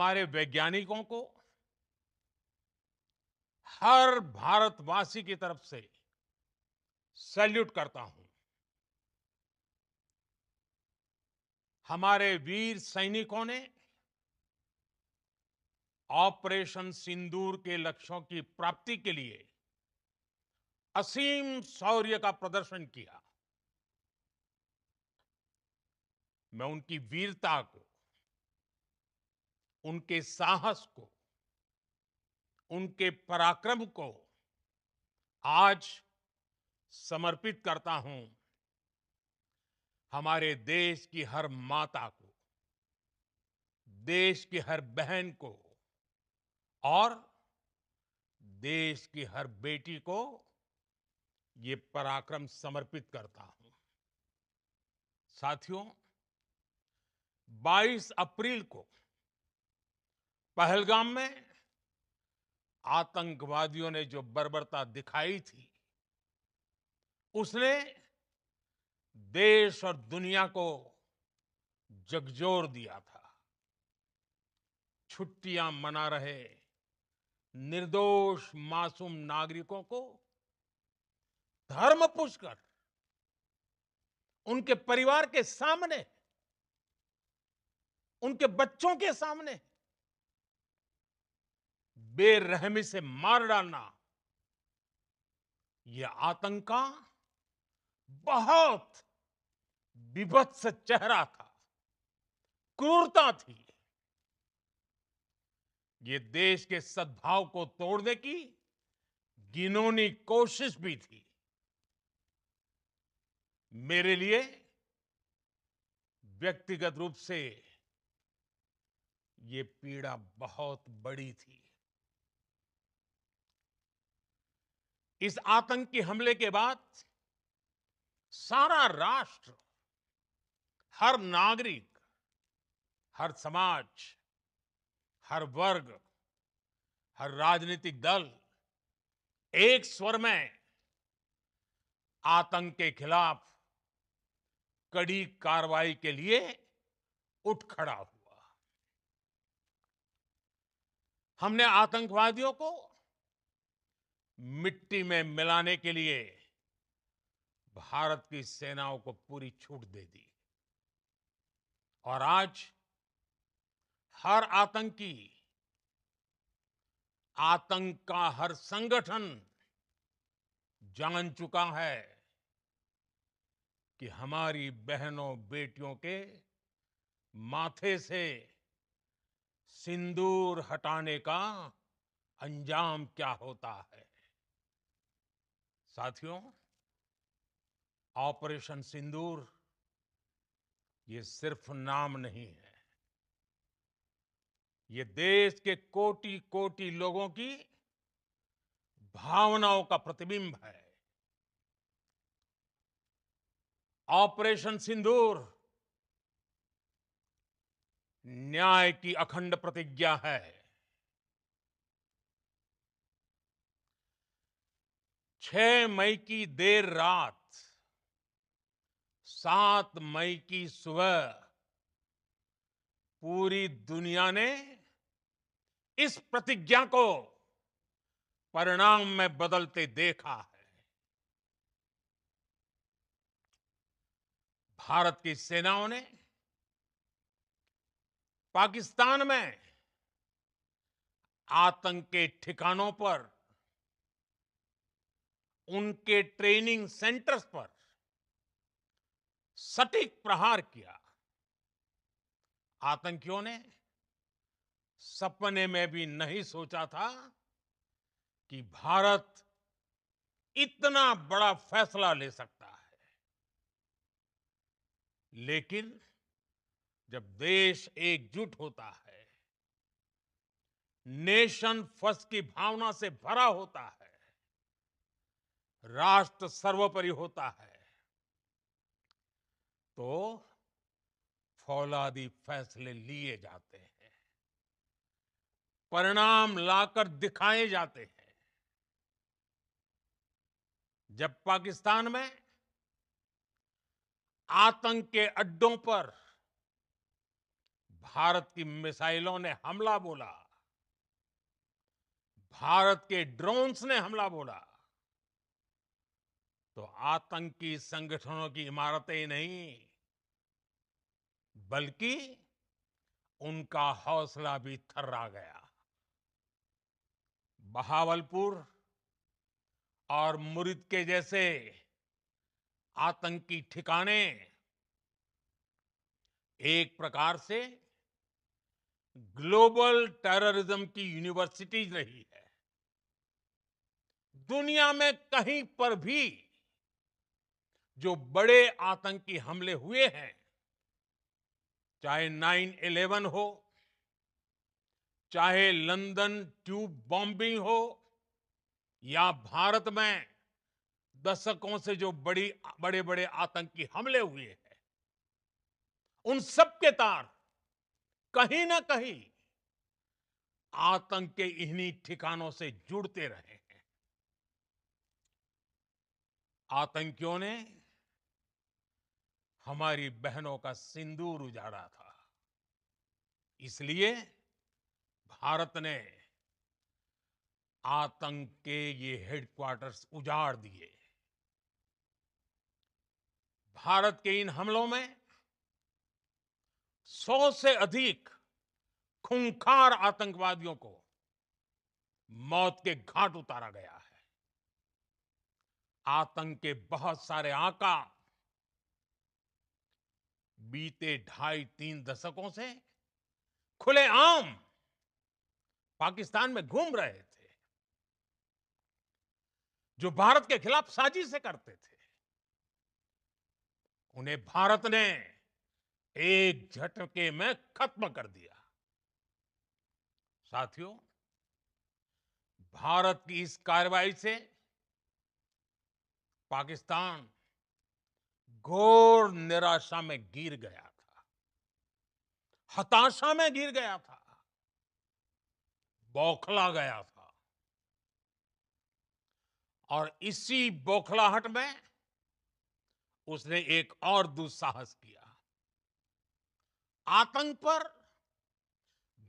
हमारे वैज्ञानिकों को हर भारतवासी की तरफ से सैल्यूट करता हूं। हमारे वीर सैनिकों ने ऑपरेशन सिंदूर के लक्ष्यों की प्राप्ति के लिए असीम शौर्य का प्रदर्शन किया। मैं उनकी वीरता को, उनके साहस को, उनके पराक्रम को आज समर्पित करता हूं हमारे देश की हर माता को, देश की हर बहन को और देश की हर बेटी को ये पराक्रम समर्पित करता हूं। साथियों, 22 अप्रैल को पहलगाम में आतंकवादियों ने जो बर्बरता दिखाई थी, उसने देश और दुनिया को झकझोर दिया था। छुट्टियां मना रहे निर्दोष मासूम नागरिकों को धर्म पूछकर उनके परिवार के सामने, उनके बच्चों के सामने बेरहमी से मार डालना, यह आतंक का बहुत विभत्स चेहरा था, क्रूरता थी। ये देश के सद्भाव को तोड़ने की घिनौनी कोशिश भी थी। मेरे लिए व्यक्तिगत रूप से ये पीड़ा बहुत बड़ी थी। इस आतंकी हमले के बाद सारा राष्ट्र, हर नागरिक, हर समाज, हर वर्ग, हर राजनीतिक दल एक स्वर में आतंक के खिलाफ कड़ी कार्रवाई के लिए उठ खड़ा हुआ। हमने आतंकवादियों को मिट्टी में मिलाने के लिए भारत की सेनाओं को पूरी छूट दे दी और आज हर आतंकी, आतंक का हर संगठन जान चुका है कि हमारी बहनों बेटियों के माथे से सिंदूर हटाने का अंजाम क्या होता है। साथियों, ऑपरेशन सिंदूर ये सिर्फ नाम नहीं है, ये देश के कोटि कोटि लोगों की भावनाओं का प्रतिबिंब है। ऑपरेशन सिंदूर न्याय की अखंड प्रतिज्ञा है। 6 मई की देर रात, 7 मई की सुबह पूरी दुनिया ने इस प्रतिज्ञा को परिणाम में बदलते देखा है। भारत की सेनाओं ने पाकिस्तान में आतंक के ठिकानों पर, उनके ट्रेनिंग सेंटर्स पर सटीक प्रहार किया। आतंकियों ने सपने में भी नहीं सोचा था कि भारत इतना बड़ा फैसला ले सकता है। लेकिन जब देश एकजुट होता है, नेशन फर्स्ट की भावना से भरा होता है, राष्ट्र सर्वोपरि होता है, तो फौलादी फैसले लिए जाते हैं, परिणाम लाकर दिखाए जाते हैं। जब पाकिस्तान में आतंक के अड्डों पर भारत की मिसाइलों ने हमला बोला, भारत के ड्रोन्स ने हमला बोला, तो आतंकी संगठनों की इमारतें ही नहीं, बल्कि उनका हौसला भी थर्रा गया। बहावलपुर और मुरिद के जैसे आतंकी ठिकाने एक प्रकार से ग्लोबल टेररिज्म की यूनिवर्सिटीज रही है। दुनिया में कहीं पर भी जो बड़े आतंकी हमले हुए हैं, चाहे 9/11 हो, चाहे लंदन ट्यूब बॉम्बिंग हो, या भारत में दशकों से जो बड़े बड़े आतंकी हमले हुए हैं, उन सब के तार कहीं ना कहीं आतंक के इन्हीं ठिकानों से जुड़ते रहे हैं। आतंकियों ने हमारी बहनों का सिंदूर उजाड़ा था, इसलिए भारत ने आतंक के ये हेडक्वार्टर्स उजाड़ दिए। भारत के इन हमलों में 100 से अधिक खूंखार आतंकवादियों को मौत के घाट उतारा गया है। आतंक के बहुत सारे आका बीते 2.5-3 दशकों से खुलेआम पाकिस्तान में घूम रहे थे, जो भारत के खिलाफ साजिशें करते थे। उन्हें भारत ने एक झटके में खत्म कर दिया। साथियों, भारत की इस कार्रवाई से पाकिस्तान घोर निराशा में गिर गया था, हताशा में गिर गया था, बौखला गया था। और इसी बौखलाहट में उसने एक और दुस्साहस किया। आतंक पर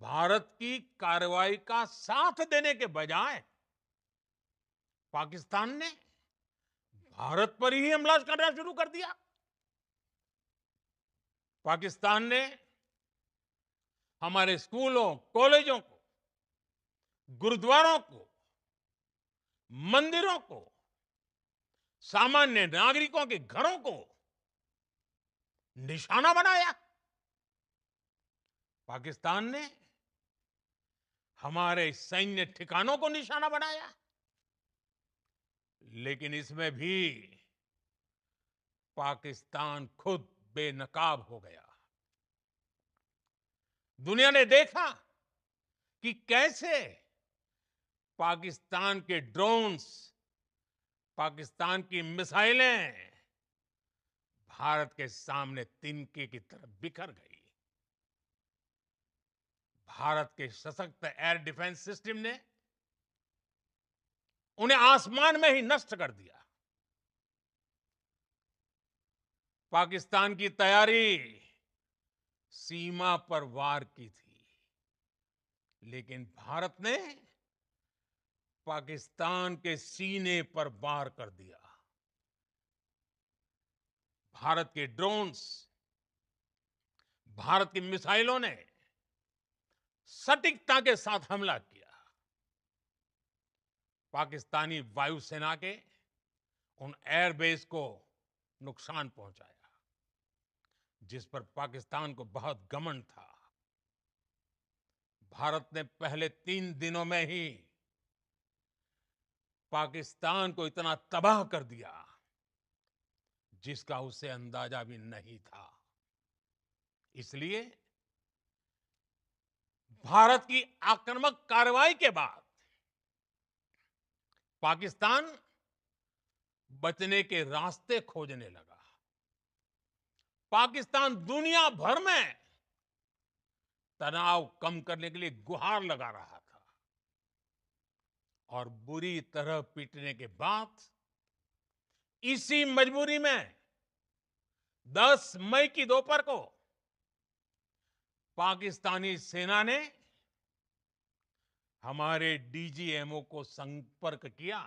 भारत की कार्रवाई का साथ देने के बजाय पाकिस्तान ने भारत पर ही हमला करना शुरू कर दिया। पाकिस्तान ने हमारे स्कूलों, कॉलेजों को, गुरुद्वारों को, मंदिरों को, सामान्य नागरिकों के घरों को निशाना बनाया। पाकिस्तान ने हमारे सैन्य ठिकानों को निशाना बनाया। लेकिन इसमें भी पाकिस्तान खुद बेनकाब हो गया। दुनिया ने देखा कि कैसे पाकिस्तान के ड्रोन्स, पाकिस्तान की मिसाइलें भारत के सामने तिनके की तरह बिखर गई। भारत के सशक्त एयर डिफेंस सिस्टम ने उन्हें आसमान में ही नष्ट कर दिया। पाकिस्तान की तैयारी सीमा पर वार की थी, लेकिन भारत ने पाकिस्तान के सीने पर वार कर दिया। भारत के ड्रोन्स, भारत की मिसाइलों ने सटीकता के साथ हमला किया। पाकिस्तानी वायुसेना के उन एयरबेस को नुकसान पहुंचाया, जिस पर पाकिस्तान को बहुत घमंड था। भारत ने पहले 3 दिनों में ही पाकिस्तान को इतना तबाह कर दिया, जिसका उसे अंदाजा भी नहीं था। इसलिए भारत की आक्रामक कार्रवाई के बाद पाकिस्तान बचने के रास्ते खोजने लगा। पाकिस्तान दुनिया भर में तनाव कम करने के लिए गुहार लगा रहा था। और बुरी तरह पीटने के बाद इसी मजबूरी में 10 मई की दोपहर को पाकिस्तानी सेना ने हमारे डीजीएमओ को संपर्क किया,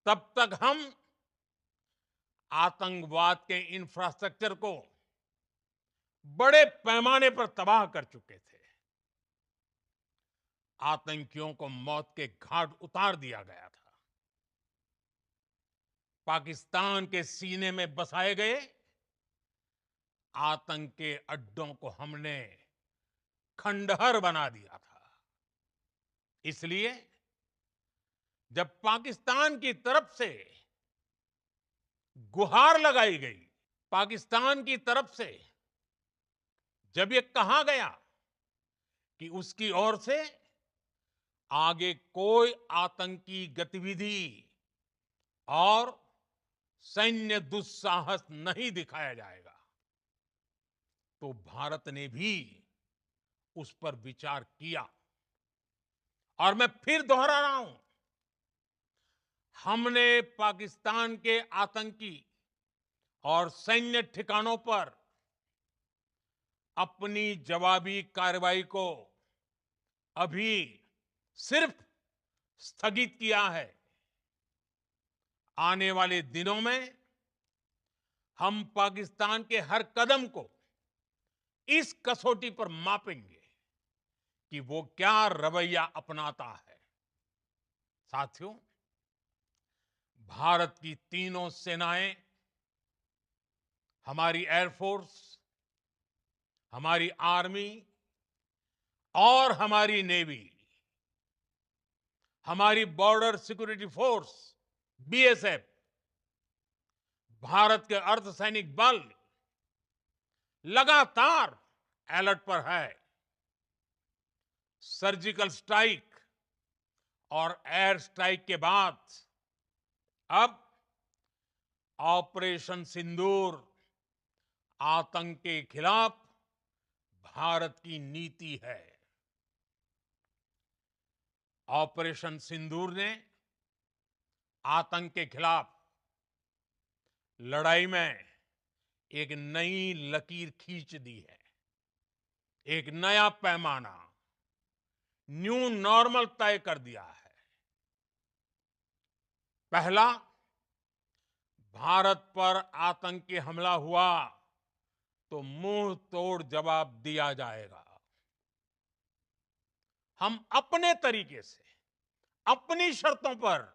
तब तक हम आतंकवाद के इंफ्रास्ट्रक्चर को बड़े पैमाने पर तबाह कर चुके थे। आतंकियों को मौत के घाट उतार दिया गया था। पाकिस्तान के सीने में बसाए गए आतंक के अड्डों को हमने खंडहर बना दिया था। इसलिए जब पाकिस्तान की तरफ से गुहार लगाई गई, पाकिस्तान की तरफ से जब ये कहा गया कि उसकी ओर से आगे कोई आतंकी गतिविधि और सैन्य दुस्साहस नहीं दिखाया जाएगा, तो भारत ने भी उस पर विचार किया। और मैं फिर दोहरा रहा हूं, हमने पाकिस्तान के आतंकी और सैन्य ठिकानों पर अपनी जवाबी कार्रवाई को अभी सिर्फ स्थगित किया है। आने वाले दिनों में हम पाकिस्तान के हर कदम को इस कसौटी पर मापेंगे कि वो क्या रवैया अपनाता है। साथियों, भारत की तीनों सेनाएं, हमारी एयरफोर्स, हमारी आर्मी और हमारी नेवी, हमारी border security force BSF, Bharat के अर्धसैनिक बल लगातार अलर्ट पर है। सर्जिकल स्ट्राइक और एयर स्ट्राइक के बाद अब ऑपरेशन सिंदूर आतंक के खिलाफ भारत की नीति है। ऑपरेशन सिंदूर ने आतंक के खिलाफ लड़ाई में एक नई लकीर खींच दी है, एक नया पैमाना, न्यू नॉर्मल तय कर दिया है। पहला, भारत पर आतंकी हमला हुआ तो मुंह तोड़ जवाब दिया जाएगा। हम अपने तरीके से, अपनी शर्तों पर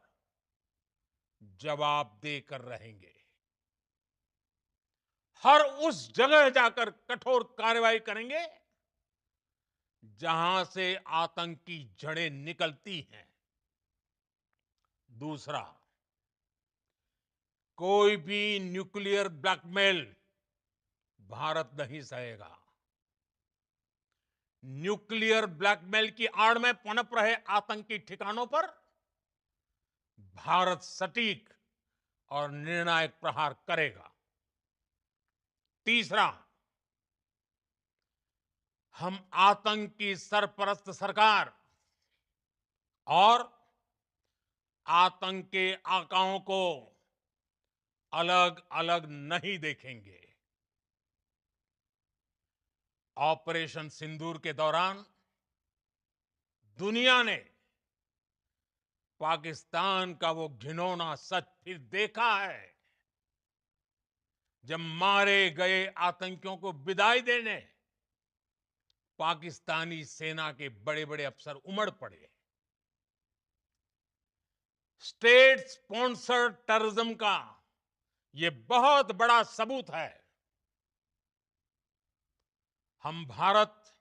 जवाब देकर रहेंगे। हर उस जगह जाकर कठोर कार्रवाई करेंगे जहां से आतंक की जड़ें निकलती हैं। दूसरा, कोई भी न्यूक्लियर ब्लैकमेल भारत नहीं सहेगा। न्यूक्लियर ब्लैकमेल की आड़ में पनप रहे आतंकी ठिकानों पर भारत सटीक और निर्णायक प्रहार करेगा। तीसरा, हम आतंक की सरपरस्त सरकार और आतंक के आकाओं को अलग अलग नहीं देखेंगे। ऑपरेशन सिंदूर के दौरान दुनिया ने पाकिस्तान का वो घिनौना सच फिर देखा है, जब मारे गए आतंकियों को विदाई देने पाकिस्तानी सेना के बड़े बड़े अफसर उमड़ पड़े। स्टेट स्पॉन्सर्ड टेररिज्म का ये बहुत बड़ा सबूत है। हम भारत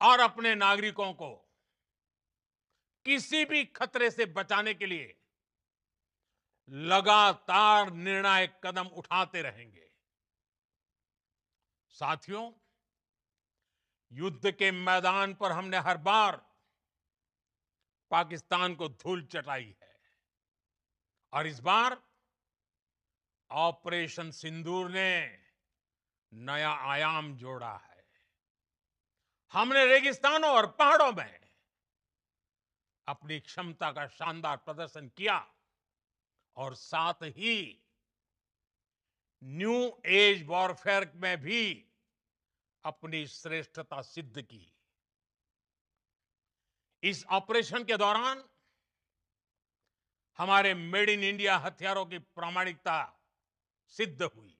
और अपने नागरिकों को किसी भी खतरे से बचाने के लिए लगातार निर्णायक कदम उठाते रहेंगे। साथियों, युद्ध के मैदान पर हमने हर बार पाकिस्तान को धूल चटाई है और इस बार ऑपरेशन सिंदूर ने नया आयाम जोड़ा है। हमने रेगिस्तानों और पहाड़ों में अपनी क्षमता का शानदार प्रदर्शन किया और साथ ही न्यू एज वॉरफेयर में भी अपनी श्रेष्ठता सिद्ध की। इस ऑपरेशन के दौरान हमारे मेड इन इंडिया हथियारों की प्रामाणिकता सिद्ध हुई।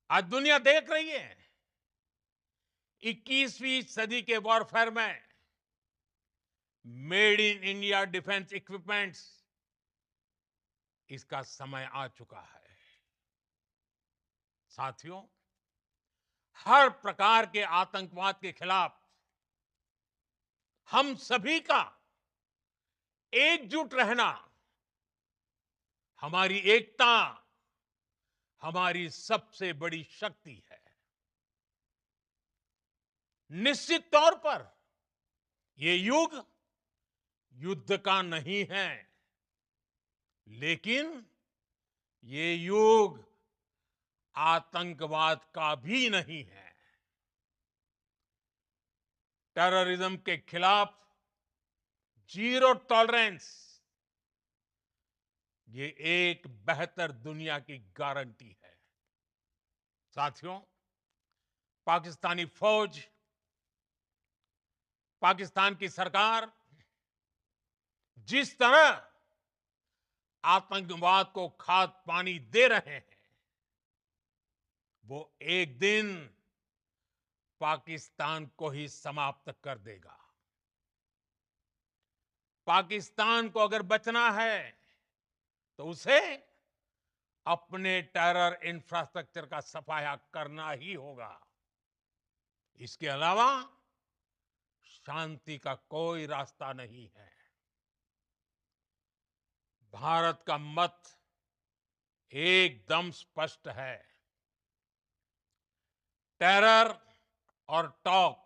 आज दुनिया देख रही है 21वीं सदी के वॉरफेयर में made in India defence equipments, इसका समय आ चुका है। साथियों, हर प्रकार के आतंकवाद के खिलाफ हम सभी का एकजुट रहना हमारी एकता, हमारी सबसे बड़ी शक्ति है। निश्चित तौर पर ये युग युद्ध का नहीं है, लेकिन ये युग आतंकवाद का भी नहीं है। टेररिज्म के खिलाफ जीरो टॉलरेंस, ये एक बेहतर दुनिया की गारंटी है। साथियों, पाकिस्तानी फौज, पाकिस्तान की सरकार जिस तरह आतंकवाद को खाद पानी दे रहे हैं, वो एक दिन पाकिस्तान को ही समाप्त कर देगा। पाकिस्तान को अगर बचना है तो उसे अपने टेरर इंफ्रास्ट्रक्चर का सफाया करना ही होगा। इसके अलावा शांति का कोई रास्ता नहीं है। भारत का मत एकदम स्पष्ट है। टेरर और टॉक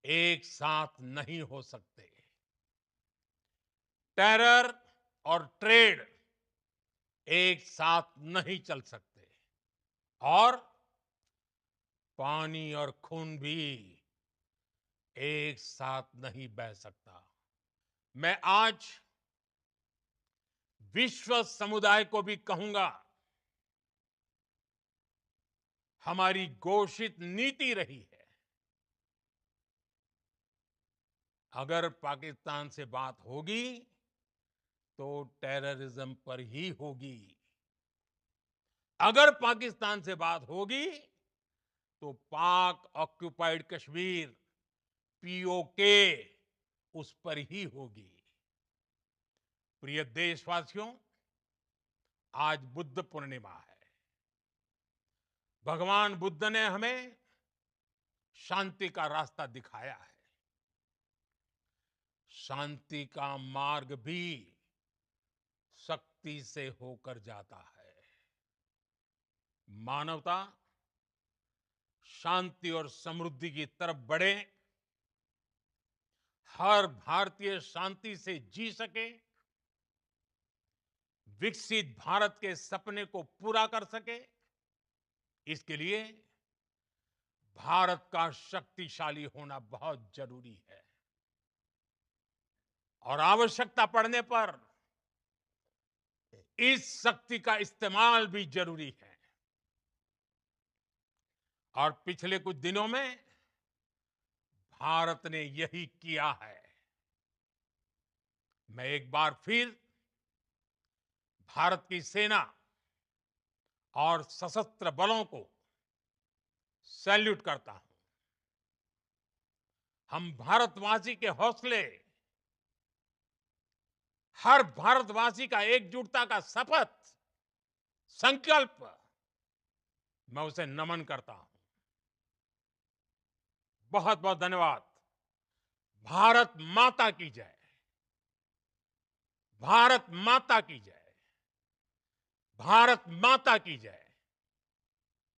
एक साथ नहीं हो सकते। टेरर और ट्रेड एक साथ नहीं चल सकते। और पानी और खून भी एक साथ नहीं बह सकता। मैं आज विश्व समुदाय को भी कहूंगा, हमारी घोषित नीति रही है, अगर पाकिस्तान से बात होगी तो टेररिज्म पर ही होगी। अगर पाकिस्तान से बात होगी तो पाक ऑक्युपाइड कश्मीर, पीओके, उस पर ही होगी। प्रिय देशवासियों, आज बुद्ध पूर्णिमा है। भगवान बुद्ध ने हमें शांति का रास्ता दिखाया है। शांति का मार्ग भी शक्ति से होकर जाता है। मानवता शांति और समृद्धि की तरफ बढ़े, हर भारतीय शांति से जी सके, विकसित भारत के सपने को पूरा कर सके, इसके लिए भारत का शक्तिशाली होना बहुत जरूरी है। और आवश्यकता पड़ने पर इस शक्ति का इस्तेमाल भी जरूरी है। और पिछले कुछ दिनों में भारत ने यही किया है। मैं एक बार फिर भारत की सेना और सशस्त्र बलों को सैल्यूट करता हूं। हम भारतवासी के हौसले, हर भारतवासी का एकजुटता का शपथ, संकल्प, मैं उसे नमन करता हूं। बहुत बहुत धन्यवाद। भारत माता की जय। भारत माता की जय। भारत माता की जय।